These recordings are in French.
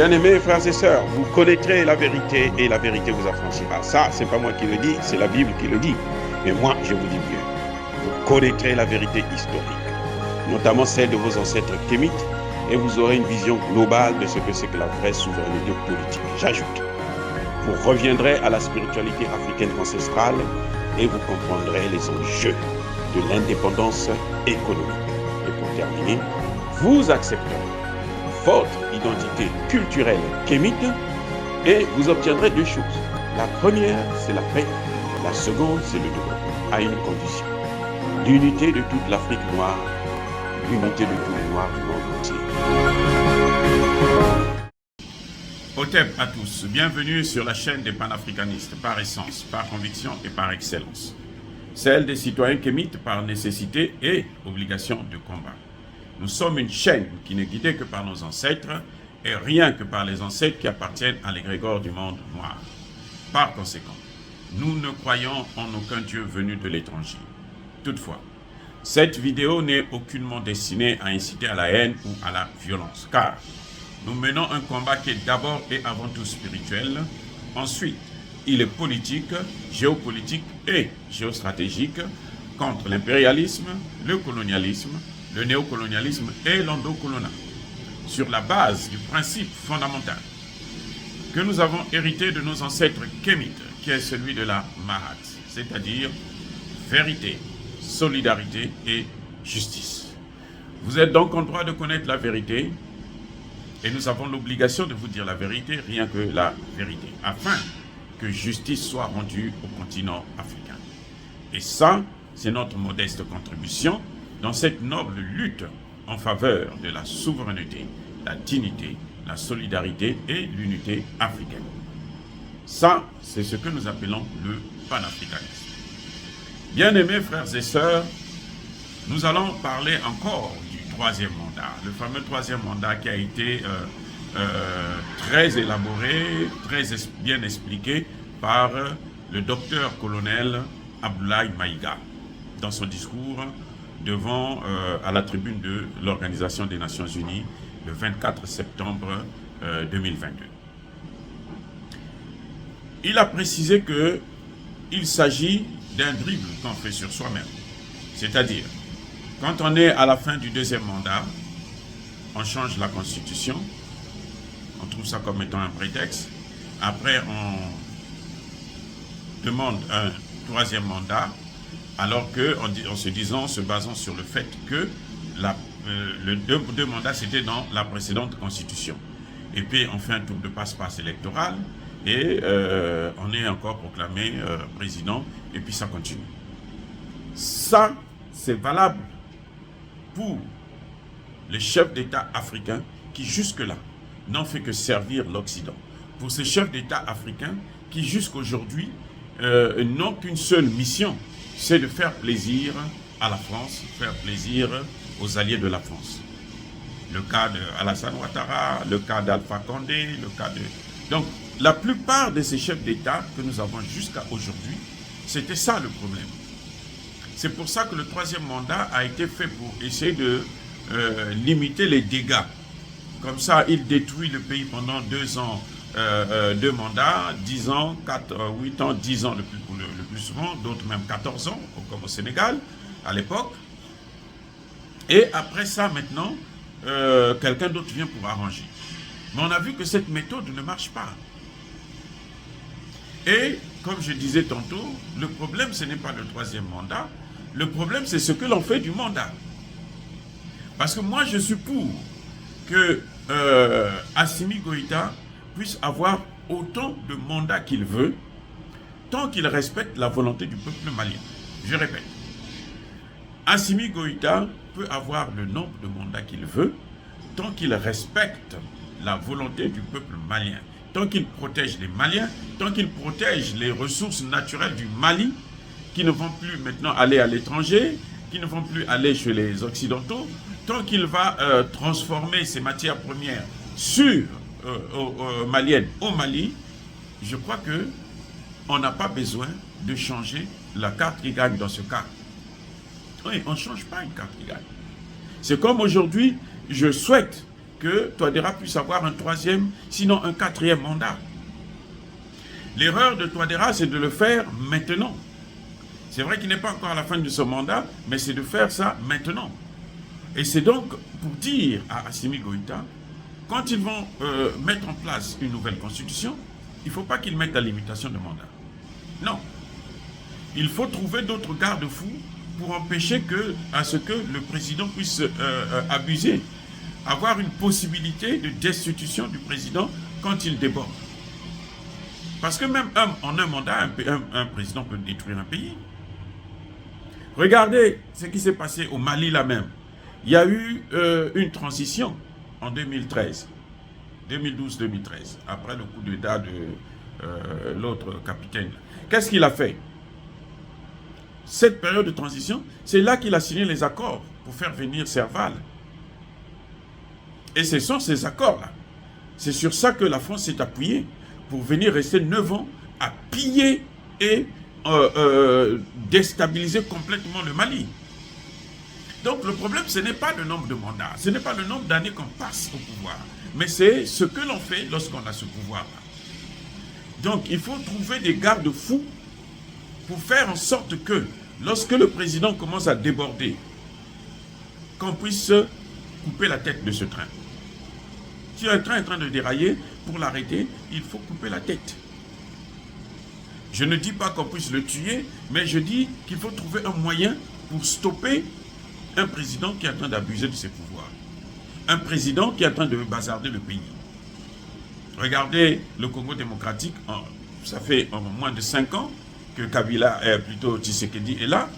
Bien-aimés frères et sœurs, vous connaîtrez la vérité et la vérité vous affranchira. Ça, c'est pas moi qui le dis, c'est la Bible qui le dit. Mais moi, je vous dis mieux. Vous connaîtrez la vérité historique, notamment celle de vos ancêtres kémites, et vous aurez une vision globale de ce que c'est que la vraie souveraineté politique. J'ajoute, vous reviendrez à la spiritualité africaine ancestrale et vous comprendrez les enjeux de l'indépendance économique. Et pour terminer, vous accepterez votre identité culturelle kémite et vous obtiendrez deux choses. La première, c'est la paix. La seconde, c'est le développement, à une condition. L'unité de toute l'Afrique noire, l'unité de tous les Noirs du monde entier. Otep à tous, bienvenue sur la chaîne des panafricanistes, par essence, par conviction et par excellence. Celle des citoyens kémites par nécessité et obligation de combat. Nous sommes une chaîne qui n'est guidée que par nos ancêtres et rien que par les ancêtres qui appartiennent à l'égrégore du monde noir. Par conséquent, nous ne croyons en aucun Dieu venu de l'étranger. Toutefois, cette vidéo n'est aucunement destinée à inciter à la haine ou à la violence, car nous menons un combat qui est d'abord et avant tout spirituel. Ensuite, il est politique, géopolitique et géostratégique contre l'impérialisme, le colonialisme, le néocolonialisme et l'endocoloniat, sur la base du principe fondamental que nous avons hérité de nos ancêtres kémites, qui est celui de la Mahat, c'est-à-dire vérité, solidarité et justice. Vous êtes donc en droit de connaître la vérité et nous avons l'obligation de vous dire la vérité, rien que la vérité, afin que justice soit rendue au continent africain. Et ça, c'est notre modeste contribution dans cette noble lutte en faveur de la souveraineté, la dignité, la solidarité et l'unité africaine. Ça, c'est ce que nous appelons le panafricanisme. Bien-aimés frères et sœurs, nous allons parler encore du troisième mandat, le fameux troisième mandat qui a été très élaboré, très bien expliqué par le docteur-colonel Abdoulaye Maïga dans son discours devant à la tribune de l'Organisation des Nations Unies le 24 septembre 2022. Il a précisé qu'il s'agit d'un dribble qu'on fait sur soi-même. C'est-à-dire, quand on est à la fin du deuxième mandat, on change la Constitution, on trouve ça comme étant un prétexte. Après, on demande un troisième mandat, alors que, en se basant sur le fait que le deux mandats, c'était dans la précédente Constitution. Et puis, on fait un tour de passe-passe électoral, et on est encore proclamé président, et puis ça continue. Ça, c'est valable pour les chefs d'État africains qui, jusque-là, n'ont fait que servir l'Occident. Pour ces chefs d'État africains qui, jusqu'aujourd'hui, n'ont qu'une seule mission, c'est de faire plaisir à la France, faire plaisir aux alliés de la France. Le cas d'Alassane Ouattara, le cas d'Alpha Condé, le cas de... Donc, la plupart de ces chefs d'État que nous avons jusqu'à aujourd'hui, c'était ça le problème. C'est pour ça que le troisième mandat a été fait pour essayer de limiter les dégâts. Comme ça, il détruit le pays pendant 2 ans, 2 mandats, 10 ans, 8 ans, 10 ans le plus souvent, d'autres même 14 ans, comme au Sénégal, à l'époque. Et après ça, maintenant, quelqu'un d'autre vient pour arranger. Mais on a vu que cette méthode ne marche pas. Et, comme je disais tantôt, le problème, ce n'est pas le troisième mandat. Le problème, c'est ce que l'on fait du mandat. Parce que moi, je suis pour que Assimi Goïta puisse avoir autant de mandats qu'il veut, tant qu'il respecte la volonté du peuple malien. Je répète, Assimi Goïta peut avoir le nombre de mandats qu'il veut, tant qu'il respecte la volonté du peuple malien, tant qu'il protège les Maliens, tant qu'il protège les ressources naturelles du Mali, qui ne vont plus maintenant aller à l'étranger, qui ne vont plus aller chez les Occidentaux, tant qu'il va transformer ces matières premières maliennes au Mali, je crois qu'on n'a pas besoin de changer la carte qui gagne dans ce cas. Oui, on ne change pas une carte qui gagne. C'est comme aujourd'hui, je souhaite que Touadéra puisse avoir un troisième, sinon un quatrième mandat. L'erreur de Touadéra, c'est de le faire maintenant. C'est vrai qu'il n'est pas encore à la fin de son mandat, mais c'est de faire ça maintenant. Et c'est donc pour dire à Assimi Goïta, quand ils vont mettre en place une nouvelle constitution, il ne faut pas qu'ils mettent la limitation de mandat. Non. Il faut trouver d'autres garde-fous pour empêcher à ce que le président puisse abuser, avoir une possibilité de destitution du président quand il déborde. Parce que même en un mandat, un président peut détruire un pays. Regardez ce qui s'est passé au Mali là même. Il y a eu une transition en 2013, 2012-2013, après le coup d'État de l'autre capitaine. Qu'est-ce qu'il a fait? Cette période de transition, c'est là qu'il a signé les accords pour faire venir Serval. Et ce sont ces accords-là. C'est sur ça que la France s'est appuyée pour venir rester 9 ans à piller et déstabiliser complètement le Mali. Donc le problème, ce n'est pas le nombre de mandats, ce n'est pas le nombre d'années qu'on passe au pouvoir, mais c'est ce que l'on fait lorsqu'on a ce pouvoir-là. Donc il faut trouver des garde-fous pour faire en sorte que, lorsque le président commence à déborder, qu'on puisse couper la tête de ce train. Si un train est en train de dérailler, pour l'arrêter, il faut couper la tête. Je ne dis pas qu'on puisse le tuer, mais je dis qu'il faut trouver un moyen pour stopper un président qui est en train d'abuser de ses pouvoirs. Un président qui est en train de bazarder le pays. Regardez le Congo démocratique, ça fait moins de 5 ans que Kabila, plutôt Tshisekedi est là.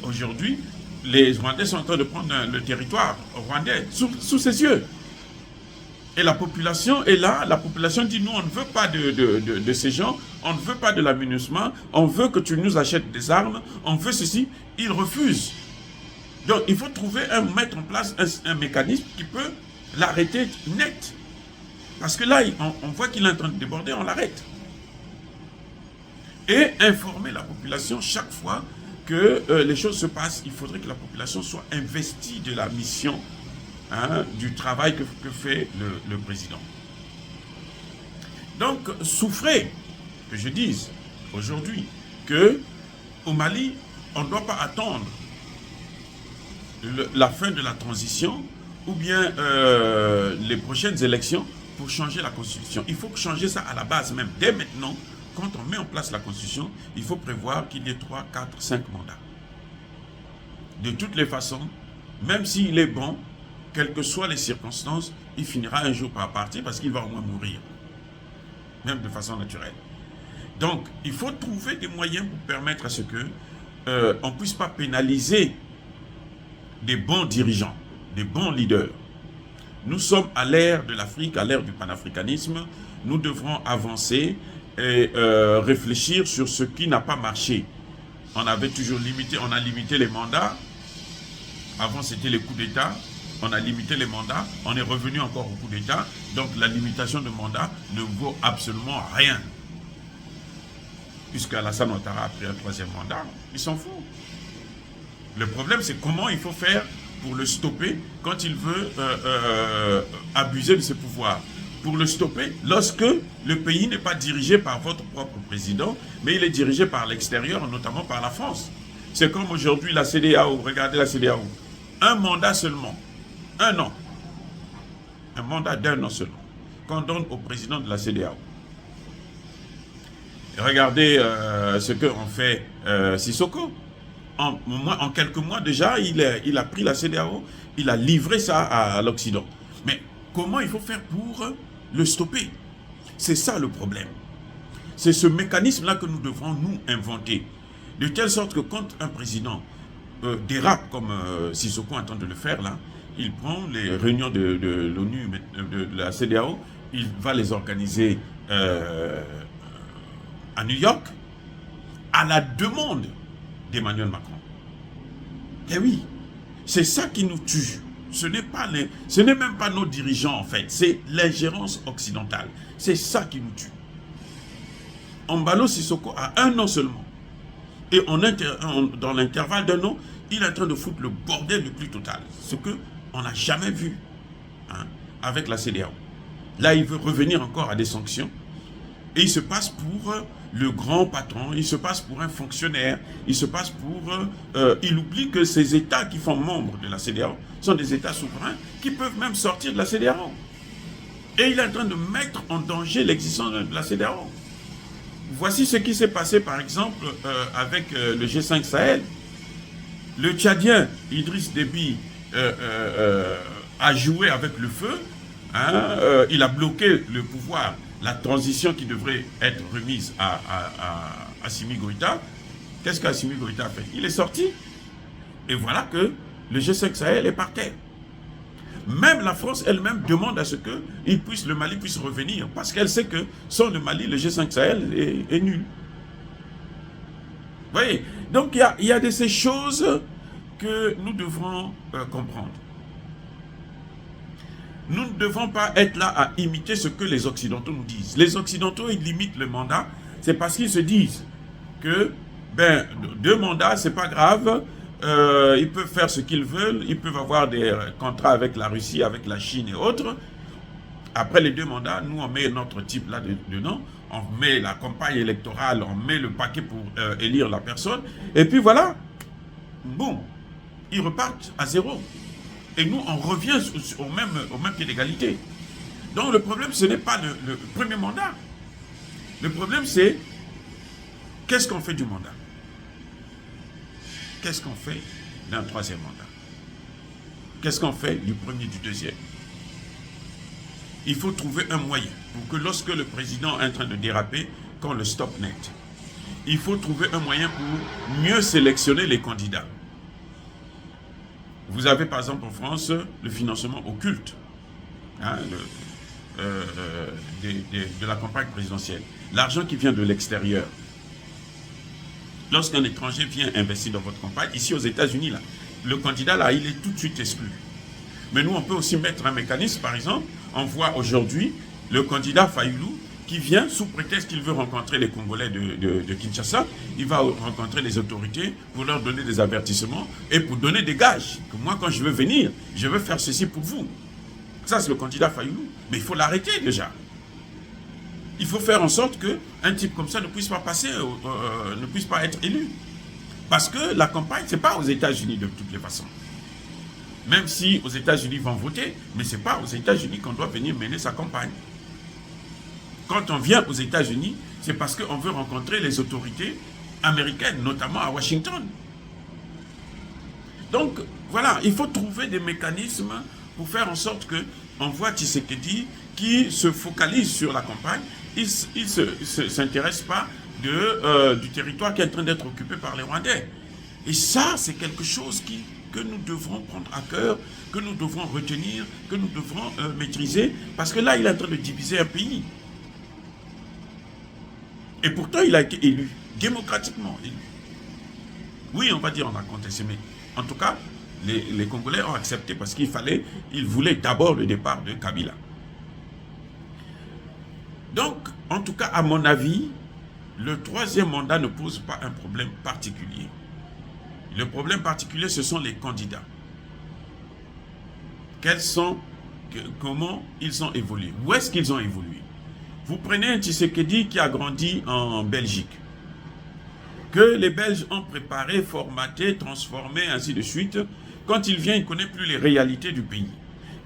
Aujourd'hui, les Rwandais sont en train de prendre le territoire rwandais sous ses yeux. Et la population est là, la population dit, nous on ne veut pas de ces gens, on ne veut pas de l'aménagement, on veut que tu nous achètes des armes, on veut ceci. Ils refusent. Donc il faut mettre en place un mécanisme qui peut l'arrêter net. Parce que là, on voit qu'il est en train de déborder, on l'arrête. Et informer la population chaque fois que les choses se passent, il faudrait que la population soit investie de la mission, du travail que fait le président. Donc, souffrez, que je dise aujourd'hui, qu'au Mali, on ne doit pas attendre la fin de la transition ou bien les prochaines élections pour changer la constitution. Il faut changer ça à la base même. Dès maintenant, quand on met en place la constitution, il faut prévoir qu'il y ait 3, 4, 5 mandats. De toutes les façons, même s'il est bon, quelles que soient les circonstances, il finira un jour par partir parce qu'il va au moins mourir. Même de façon naturelle. Donc, il faut trouver des moyens pour permettre à ce que on ne puisse pas pénaliser des bons dirigeants, des bons leaders. Nous sommes à l'ère de l'Afrique, à l'ère du panafricanisme. Nous devrons avancer et réfléchir sur ce qui n'a pas marché. On avait toujours limité, on a limité les mandats. Avant, c'était les coups d'État. On a limité les mandats. On est revenu encore au coup d'État. Donc, la limitation de mandats ne vaut absolument rien. Puisque Alassane Ouattara a pris un 3e mandat, il s'en fout. Le problème, c'est comment il faut faire pour le stopper quand il veut abuser de ses pouvoirs. Pour le stopper lorsque le pays n'est pas dirigé par votre propre président, mais il est dirigé par l'extérieur, notamment par la France. C'est comme aujourd'hui la CEDEAO. Regardez la CEDEAO. Un mandat seulement. 1 an. Un mandat d'1 an seulement. Qu'on donne au président de la CEDEAO. Regardez ce qu'ont fait Sissoko. En quelques mois déjà, il a pris la CEDEAO, il a livré ça à l'Occident. Mais comment il faut faire pour le stopper? C'est ça le problème. C'est ce mécanisme-là que nous devrons nous inventer. De telle sorte que quand un président dérape comme Sissoko est en train de le faire là, il prend les réunions de l'ONU, de la CEDEAO, il va les organiser à New York, à la demande d'Emmanuel Macron. Et oui, c'est ça qui nous tue. Ce n'est même pas nos dirigeants en fait, c'est l'ingérence occidentale. C'est ça qui nous tue. Embalo Sissoko a 1 an seulement. Et dans l'intervalle d'1 an, il est en train de foutre le bordel le plus total. Ce qu'on n'a jamais vu. avec la CEDEAO. Là, il veut revenir encore à des sanctions. Et il se passe pour le grand patron, il se passe pour un fonctionnaire, il se passe pour... il oublie que ces États qui font membres de la CEDEAO sont des États souverains qui peuvent même sortir de la CEDEAO. Et il est en train de mettre en danger l'existence de la CEDEAO. Voici ce qui s'est passé par exemple avec le G5 Sahel. Le Tchadien Idriss Déby a joué avec le feu, hein, il a bloqué le pouvoir, la transition qui devrait être remise à Assimi Goïta. Qu'est-ce qu'Assimi Goïta a fait? Il est sorti. Et voilà que le G5 Sahel est par terre. Même la France elle-même demande à ce que le Mali puisse revenir, parce qu'elle sait que sans le Mali, le G5 Sahel est nul. Vous voyez? Donc il y a de ces choses que nous devrons comprendre. Nous ne devons pas être là à imiter ce que les Occidentaux nous disent. Les Occidentaux, ils limitent le mandat, c'est parce qu'ils se disent que 2 mandats, c'est pas grave, ils peuvent faire ce qu'ils veulent, ils peuvent avoir des contrats avec la Russie, avec la Chine et autres. Après les 2 mandats, nous on met notre type là dedans, on met la campagne électorale, on met le paquet pour élire la personne, et puis voilà, bon, ils repartent à zéro. Et nous, on revient au même pied d'égalité. Donc le problème, ce n'est pas le premier mandat. Le problème, c'est qu'est-ce qu'on fait du mandat? Qu'est-ce qu'on fait d'un 3e mandat? Qu'est-ce qu'on fait du premier, du 2e? Il faut trouver un moyen pour que lorsque le président est en train de déraper, qu'on le stoppe net. Il faut trouver un moyen pour mieux sélectionner les candidats. Vous avez par exemple en France le financement occulte, hein, de la campagne présidentielle. L'argent qui vient de l'extérieur. Lorsqu'un étranger vient investir dans votre campagne, ici aux États-Unis, là, le candidat là, il est tout de suite exclu. Mais nous, on peut aussi mettre un mécanisme, par exemple, on voit aujourd'hui le candidat Fayoulou qui vient sous prétexte qu'il veut rencontrer les Congolais de Kinshasa, il va rencontrer les autorités pour leur donner des avertissements et pour donner des gages. Que moi, quand je veux venir, je veux faire ceci pour vous. Ça, c'est le candidat Fayoulou. Mais il faut l'arrêter déjà. Il faut faire en sorte qu'un type comme ça ne puisse pas passer, ne puisse pas être élu. Parce que la campagne, ce n'est pas aux États-Unis de toutes les façons. Même si aux États-Unis vont voter, mais ce n'est pas aux États-Unis qu'on doit venir mener sa campagne. Quand on vient aux États-Unis, c'est parce qu'on veut rencontrer les autorités américaines, notamment à Washington. Donc, voilà, il faut trouver des mécanismes pour faire en sorte qu'on voit Tshisekedi qui se focalise sur la campagne, il ne s'intéresse pas du territoire qui est en train d'être occupé par les Rwandais. Et ça, c'est quelque chose que nous devrons prendre à cœur, que nous devrons retenir, que nous devrons maîtriser, parce que là, il est en train de diviser un pays. Et pourtant, il a été élu, démocratiquement élu. Oui, on va dire on a contesté, mais en tout cas, les Congolais ont accepté parce qu'ils voulaient d'abord le départ de Kabila. Donc, en tout cas, à mon avis, le 3e mandat ne pose pas un problème particulier. Le problème particulier, ce sont les candidats. Comment ils ont évolué? Où est-ce qu'ils ont évolué? Vous prenez un Tshisekedi qui a grandi en Belgique, que les Belges ont préparé, formaté, transformé, ainsi de suite. Quand il vient, il ne connaît plus les réalités du pays.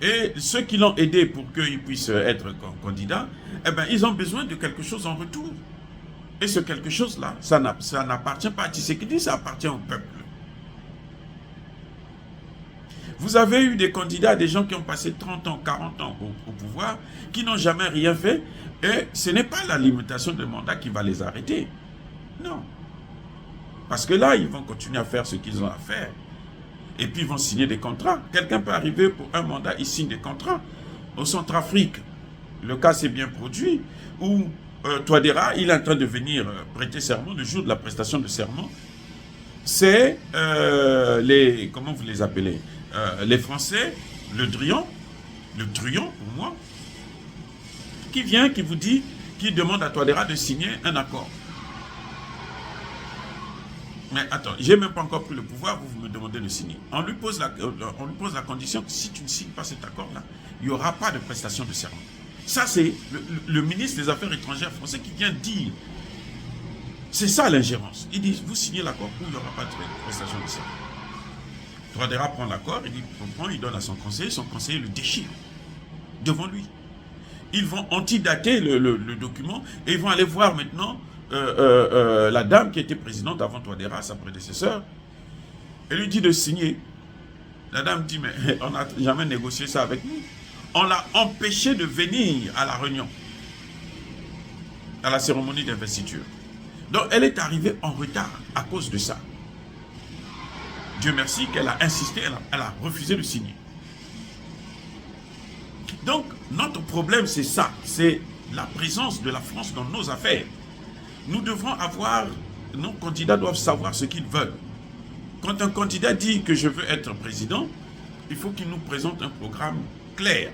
Et ceux qui l'ont aidé pour qu'il puisse être candidat, eh ben, ils ont besoin de quelque chose en retour. Et ce quelque chose-là, ça n'appartient pas à Tshisekedi, ça appartient au peuple. Vous avez eu des candidats, des gens qui ont passé 30 ans, 40 ans au pouvoir, qui n'ont jamais rien fait, et ce n'est pas la limitation de mandat qui va les arrêter. Non. Parce que là, ils vont continuer à faire ce qu'ils ont à faire. Et puis, ils vont signer des contrats. Quelqu'un peut arriver pour un mandat, il signe des contrats. Au Centrafrique, le cas s'est bien produit, où Touadéra, il est en train de venir prêter serment, le jour de la prestation de serment. C'est comment vous les appelez, les Français, le truand pour moi, qui vient, qui vous dit, qui demande à Touadéra de signer un accord. Mais attends, j'ai même pas encore pris le pouvoir, vous me demandez de signer. On lui pose la condition que si tu ne signes pas cet accord-là, il n'y aura pas de prestation de serment. Ça, c'est le ministre des Affaires étrangères français qui vient dire. C'est ça l'ingérence. Il dit, vous signez l'accord ou il n'y aura pas de prestation de serment. Touadéra prend l'accord, il dit, il donne à son conseiller le déchire devant lui. Ils vont antidater le document et ils vont aller voir maintenant la dame qui était présidente avant Touadéra, sa prédécesseur, et lui dit de signer. La dame dit, mais on n'a jamais négocié ça avec nous. On l'a empêché de venir à la réunion, à la cérémonie d'investiture. Donc elle est arrivée en retard à cause de ça. Dieu merci qu'elle a insisté, elle a refusé de signer. Donc notre problème c'est ça, c'est la présence de la France dans nos affaires. Nous devons avoir, nos candidats doivent savoir ce qu'ils veulent. Quand un candidat dit que je veux être président, il faut qu'il nous présente un programme clair.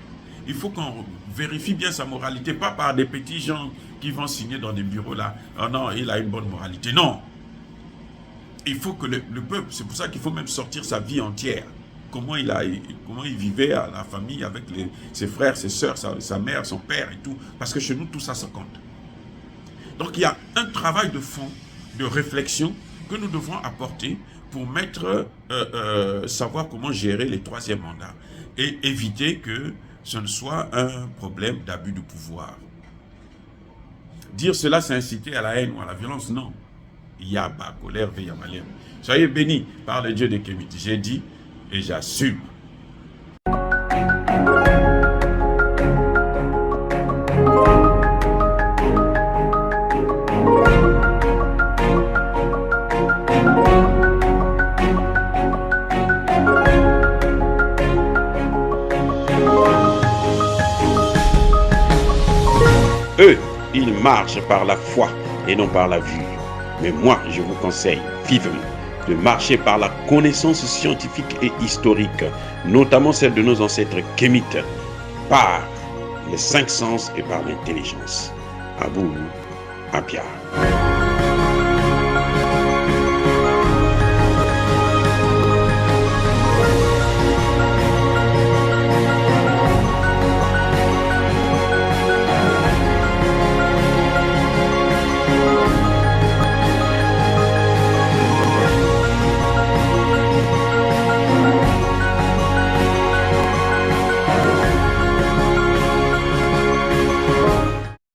Il faut qu'on vérifie bien sa moralité, pas par des petits gens qui vont signer dans des bureaux là. Oh non, il a une bonne moralité. Non. Il faut que le peuple, c'est pour ça qu'il faut même sortir sa vie entière. Comment il vivait à la famille avec ses frères, ses soeurs, sa mère, son père et tout. Parce que chez nous, tout ça, ça compte. Donc il y a un travail de fond, de réflexion que nous devons apporter pour savoir comment gérer les troisièmes mandats et éviter que ce ne soit un problème d'abus de pouvoir. Dire cela, c'est inciter à la haine ou à la violence, non. Yaba, colère, veyamalem. Soyez bénis par le Dieu de Kémit. J'ai dit et j'assume. Eux, ils marchent par la foi et non par la vue. Mais moi, je vous conseille vivement de marcher par la connaissance scientifique et historique, notamment celle de nos ancêtres kémites, par les 5 sens et par l'intelligence. Abou Apia.